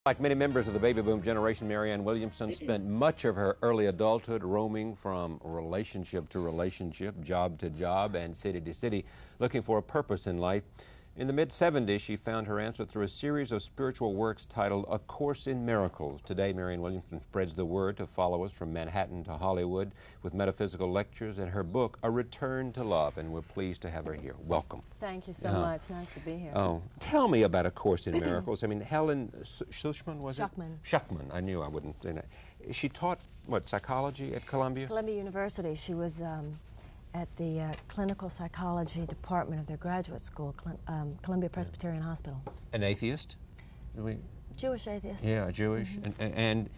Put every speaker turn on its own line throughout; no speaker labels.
Like many members of the baby boom generation, Marianne Williamson spent much of her early adulthood roaming from relationship to relationship, job to job, and city to city, looking for a purpose in life. In the mid-70s, she found her answer through a series of spiritual works titled A Course in Miracles. Today, Marianne Williamson spreads the word to followers from Manhattan to Hollywood with metaphysical lectures and her book, A Return to Love, and we're pleased to have her here. Welcome.
Thank you so much. Nice to be here.
Oh, tell me about A Course in Miracles. I mean, Helen Schuchman, was
Schuchman.
it? Schuchman. I knew I wouldn't. She taught, what, psychology at Columbia?
Columbia University. She was at the clinical psychology department of their graduate school, Columbia Presbyterian Hospital.
An atheist?
Jewish atheist.
Yeah, Jewish. And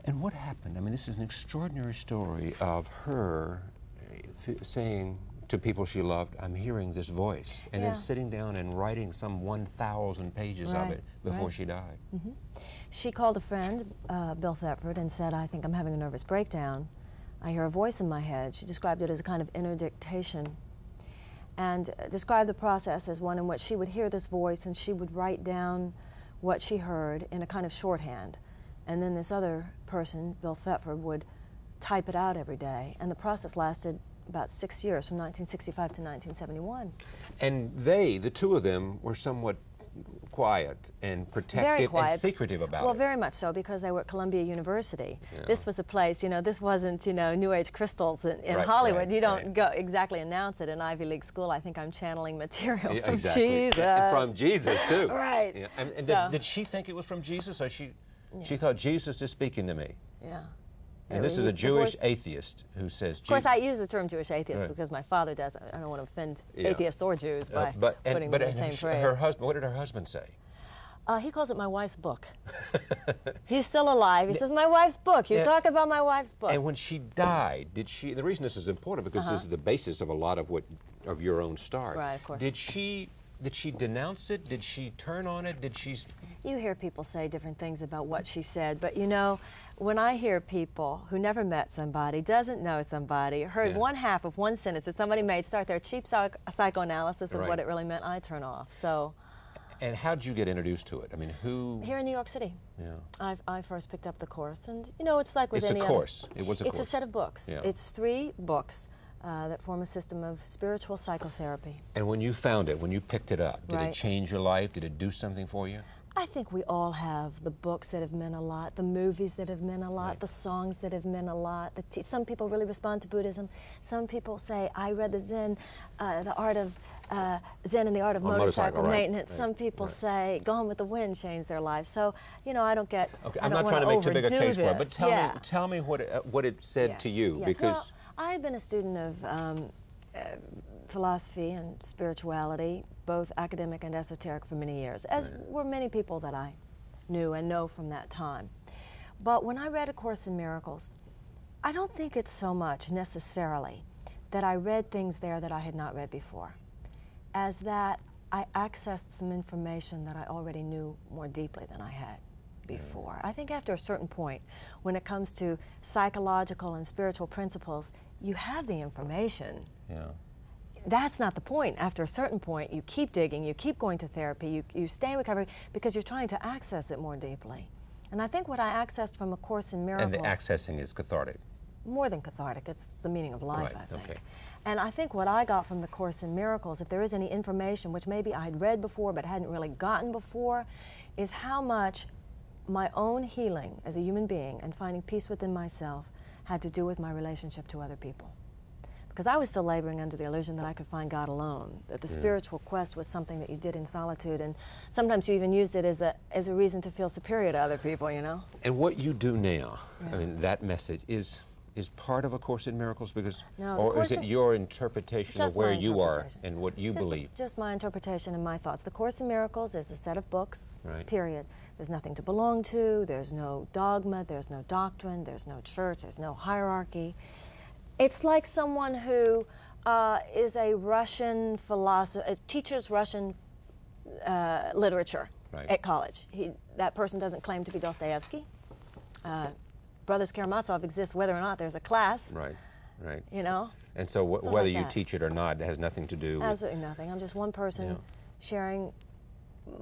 what happened? I mean, this is an extraordinary story of her saying to people she loved, I'm hearing this voice, and then sitting down and writing some 1,000 pages of it before she died.
She called a friend, Bill Thetford, and said, I think I'm having a nervous breakdown. I hear a voice in my head. She described it as a kind of inner dictation and described the process as one in which she would hear this voice and she would write down what she heard in a kind of shorthand. And then this other person, Bill Thetford, would type it out every day. And the process lasted about 6 years, from 1965 to 1971.
And they, the two of them, were somewhat quiet and protective and secretive about it.
Well, very much so, because they were at Columbia University. This was a place, you know, this wasn't, you know, New Age crystals in Hollywood. You don't go exactly announce it in Ivy League school. I think I'm channeling material from Jesus.
And from Jesus, too.
Right.
Yeah. And did she think it was from Jesus, or she thought, Jesus is speaking to me?
Yeah.
And this is a Jewish atheist who says Jesus.
Of course, I use the term Jewish atheist because my father does. I don't want to offend atheists or Jews by putting them in the same phrase.
Her husband, what did her husband say?
He calls it my wife's book. He's still alive. He says, my wife's book. You talk about my wife's book.
And when she died, did she, the reason this is important, because this is the basis of a lot of of your own start.
Right, of course.
Did she denounce it? Did she turn on it? Did she?
You hear people say different things about what she said, but you know, when I hear people who never met somebody, doesn't know somebody, heard one half of one sentence that somebody made, start their cheap psychoanalysis of what it really meant, I turn off. So.
And how did you get introduced to it? I mean, who?
Here in New York City.
Yeah.
I first picked up the course, and you know, it's like with any
other. It's a course. It was a course.
It's a set of books.
Yeah.
It's 3 books that form a system of spiritual psychotherapy.
And when you found it, when you picked it up, did it change your life? Did it do something for you?
I think we all have the books that have meant a lot, the movies that have meant a lot, the songs that have meant a lot. Some people really respond to Buddhism. Some people say, I read the Zen, the art of Zen and the Art of Motorcycle Maintenance. Some people say Gone with the Wind changed their life. So, you know, I don't get.
Okay, I'm not trying to make too big a case for it, but tell me what it said to you, because
well, I had been a student of philosophy and spirituality, both academic and esoteric, for many years, as were many people that I knew and know from that time. But when I read A Course in Miracles, I don't think it's so much necessarily that I read things there that I had not read before, as that I accessed some information that I already knew more deeply than I had before. I think after a certain point, when it comes to psychological and spiritual principles, you have the information. That's not the point. After a certain point, you keep digging, you keep going to therapy, you stay in recovery because you're trying to access it more deeply. And I think what I accessed from A Course in Miracles...
And the accessing is cathartic.
More than cathartic. It's the meaning of life, I think.
Okay.
And I think what I got from The Course in Miracles, if there is any information which maybe I had read before but hadn't really gotten before, is how much my own healing as a human being and finding peace within myself had to do with my relationship to other people. Because I was still laboring under the illusion that I could find God alone, that the spiritual quest was something that you did in solitude, and sometimes you even used it as a reason to feel superior to other people, you know?
And what you do now, I mean, that message is part of A Course in Miracles, because, or is it your interpretation of where you are and what you believe?
Just my interpretation and my thoughts. The Course in Miracles is a set of books, period. There's nothing to belong to, there's no dogma, there's no doctrine, there's no church, there's no hierarchy. It's like someone who is a Russian philosopher, teaches Russian literature at college. That person doesn't claim to be Dostoevsky. Brothers Karamazov exists whether or not there's a class.
Right.
You know?
And so whether you teach it or not, it has nothing to do with...
Absolutely nothing. I'm just one person sharing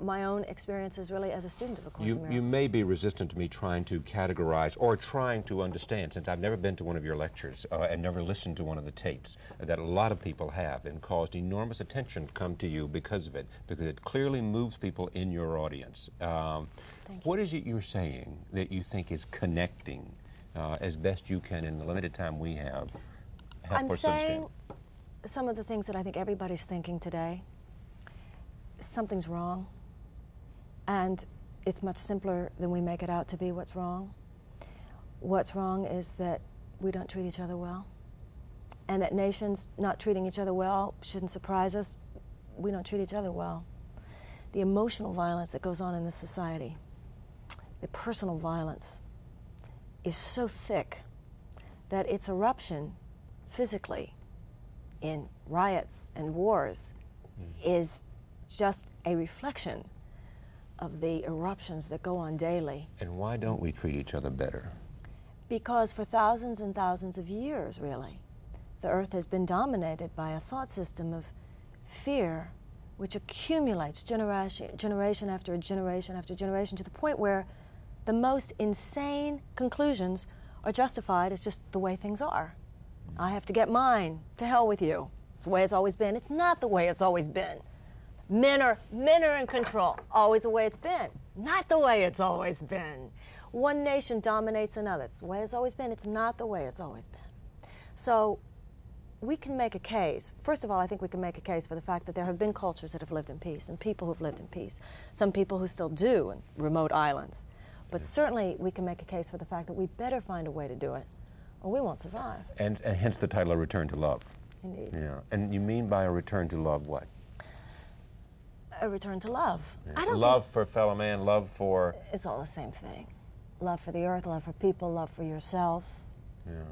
my own experiences really as a student of A Course in Miracles.
You may be resistant to me trying to categorize or trying to understand, since I've never been to one of your lectures and never listened to one of the tapes that a lot of people have, and caused enormous attention come to you because of it, because it clearly moves people in your audience. What is it you're saying that you think is connecting as best you can in the limited time we have?
I'm saying some of the things that I think everybody's thinking today. Something's wrong, and it's much simpler than we make it out to be what's wrong. What's wrong is that we don't treat each other well, and that nations not treating each other well shouldn't surprise us. We don't treat each other well. The emotional violence that goes on in this society, the personal violence, is so thick that its eruption physically in riots and wars is just a reflection of the eruptions that go on daily.
And why don't we treat each other better?
Because for thousands and thousands of years, really, the earth has been dominated by a thought system of fear, which accumulates generation after generation after generation, to the point where the most insane conclusions are justified as just the way things are. I have to get mine. To hell with you. It's the way it's always been. It's not the way it's always been. Men are in control. Always the way it's been. Not the way it's always been. One nation dominates another. It's the way it's always been. It's not the way it's always been. So we can make a case. First of all, I think we can make a case for the fact that there have been cultures that have lived in peace and people who've lived in peace. Some people who still do in remote islands. But certainly we can make a case for the fact that we better find a way to do it, or we won't survive.
And hence the title, A Return to Love.
Indeed.
Yeah. And you mean by a return to love what?
A return to love.
Yeah.
I don't
love for fellow man, love for...
It's all the same thing. Love for the earth, love for people, love for yourself.
Yeah.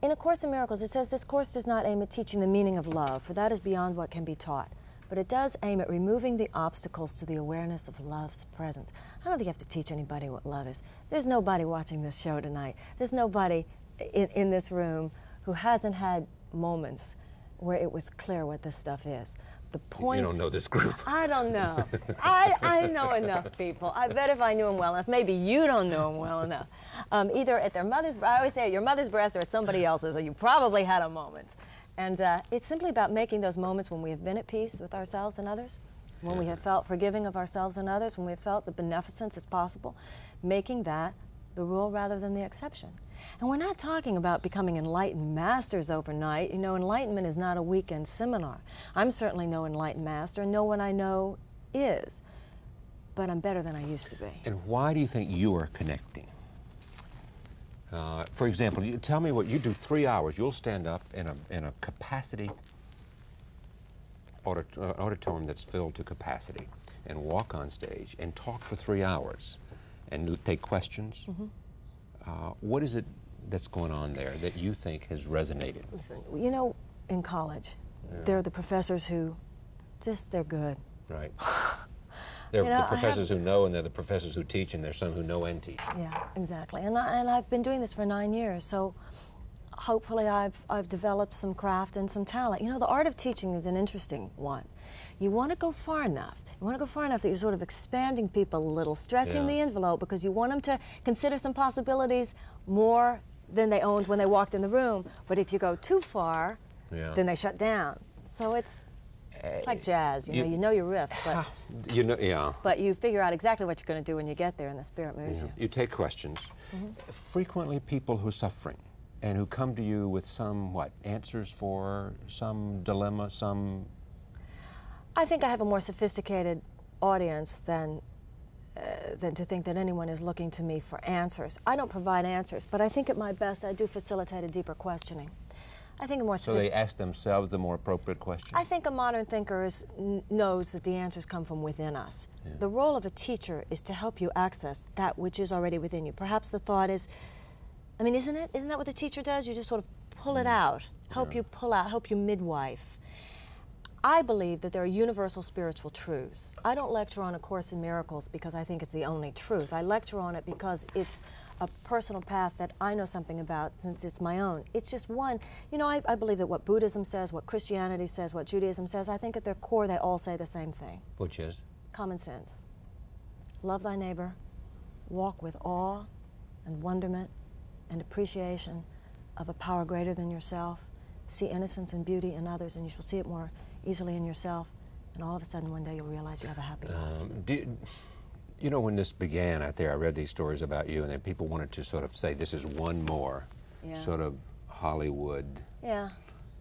In A Course in Miracles, it says, this course does not aim at teaching the meaning of love, for that is beyond what can be taught. But it does aim at removing the obstacles to the awareness of love's presence. I don't think you have to teach anybody what love is. There's nobody watching this show tonight. There's nobody in this room who hasn't had moments where it was clear what this stuff is. The point.
You don't know this group.
I don't know. I know enough people. I bet if I knew them well enough, maybe you don't know them well enough. Either at their mother's, I always say at your mother's breast or at somebody else's, or you probably had a moment. And it's simply about making those moments when we have been at peace with ourselves and others, when we have felt forgiving of ourselves and others, when we have felt the beneficence is possible, making that the rule rather than the exception. And we're not talking about becoming enlightened masters overnight. You know, enlightenment is not a weekend seminar. I'm certainly no enlightened master, and no one I know is. But I'm better than I used to be.
And why do you think you are connecting? For example, you tell me what you do. 3 hours. You'll stand up in a capacity auditorium that's filled to capacity, and walk on stage and talk for 3 hours, and take questions.
Mm-hmm.
What is it that's going on there that you think has resonated?
Listen, you know, in college, there are the professors who they're good.
Right. There are the professors who know, and there are the professors who teach, and there's some who know and teach.
Yeah, exactly. And I've been doing this for 9 years, so hopefully I've developed some craft and some talent. You know, the art of teaching is an interesting one. You want to go far enough. You want to go far enough that you're sort of expanding people a little, stretching the envelope, because you want them to consider some possibilities more than they owned when they walked in the room. But if you go too far, then they shut down. So it's like jazz, you know your riffs, but but you figure out exactly what you're going to do when you get there, and the spirit moves you.
You take questions. Mm-hmm. Frequently people who are suffering and who come to you with some, answers for some dilemma, some...
I think I have a more sophisticated audience than to think that anyone is looking to me for answers. I don't provide answers, but I think at my best I do facilitate a deeper questioning. I think a more
So they ask themselves the more appropriate question?
I think a modern thinker knows that the answers come from within us. Yeah. The role of a teacher is to help you access that which is already within you. Perhaps the thought is, I mean, isn't it? Isn't that what the teacher does? You just sort of pull it out, help you pull out, help you midwife. I believe that there are universal spiritual truths. I don't lecture on A Course in Miracles because I think it's the only truth. I lecture on it because it's a personal path that I know something about, since it's my own. It's just one. You know, I believe that what Buddhism says, what Christianity says, what Judaism says, I think at their core they all say the same thing.
Which is?
common sense. Love thy neighbor, walk with awe and wonderment and appreciation of a power greater than yourself. See innocence and beauty in others, and you shall see it more easily in yourself. And all of a sudden, one day, you'll realize you have a happy life.
You know, when this began out there, I read these stories about you, and then people wanted to sort of say this is one more sort of Hollywood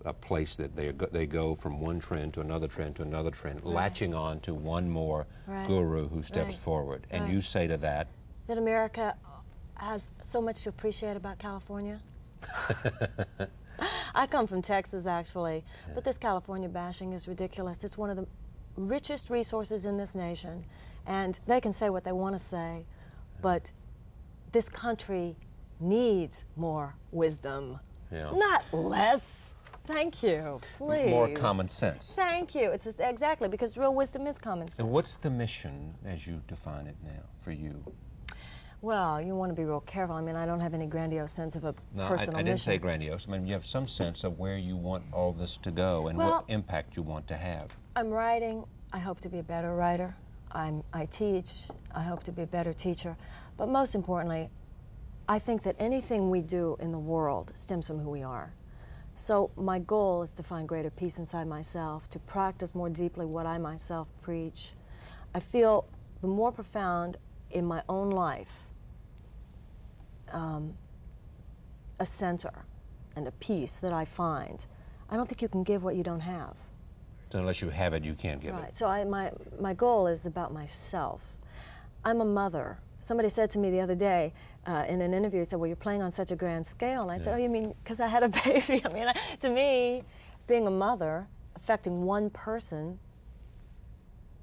a place that they go from one trend to another trend to another trend, latching on to one more guru who steps forward. And you say to that?
That America has so much to appreciate about California. I come from Texas, actually, but this California bashing is ridiculous. It's one of the richest resources in this nation, and they can say what they want to say, but this country needs more wisdom, not less. Thank you, please.
More common sense.
Thank you. It's exactly, because real wisdom is common sense.
And what's the mission, as you define it now, for you?
Well, you want to be real careful. I mean, I don't have any grandiose sense of a personal mission.
I didn't say grandiose. I mean, you have some sense of where you want all this to go and what impact you want to have.
I'm writing. I hope to be a better writer. I teach. I hope to be a better teacher. But most importantly, I think that anything we do in the world stems from who we are. So my goal is to find greater peace inside myself, to practice more deeply what I myself preach. I feel the more profound in my own life, a center and a peace that I find, I don't think you can give what you don't have.
So unless you have it, you can't give it.
Right. So my goal is about myself. I'm a mother. Somebody said to me the other day in an interview, he said, well, you're playing on such a grand scale. And I said, oh, you mean because I had a baby? I mean, to me, being a mother, affecting one person,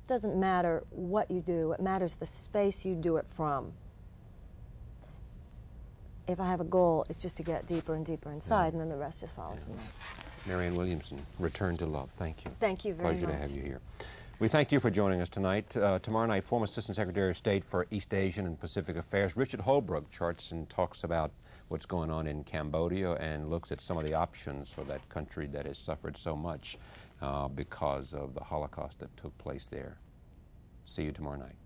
doesn't matter what you do. It matters the space you do it from. If I have a goal, it's just to get deeper and deeper inside, and then the rest just follows from there.
Marianne Williamson, Return to Love. Thank you.
Thank you very much.
Pleasure to have you here. We thank you for joining us tonight. Tomorrow night, former Assistant Secretary of State for East Asian and Pacific Affairs, Richard Holbrooke, charts and talks about what's going on in Cambodia and looks at some of the options for that country that has suffered so much because of the Holocaust that took place there. See you tomorrow night.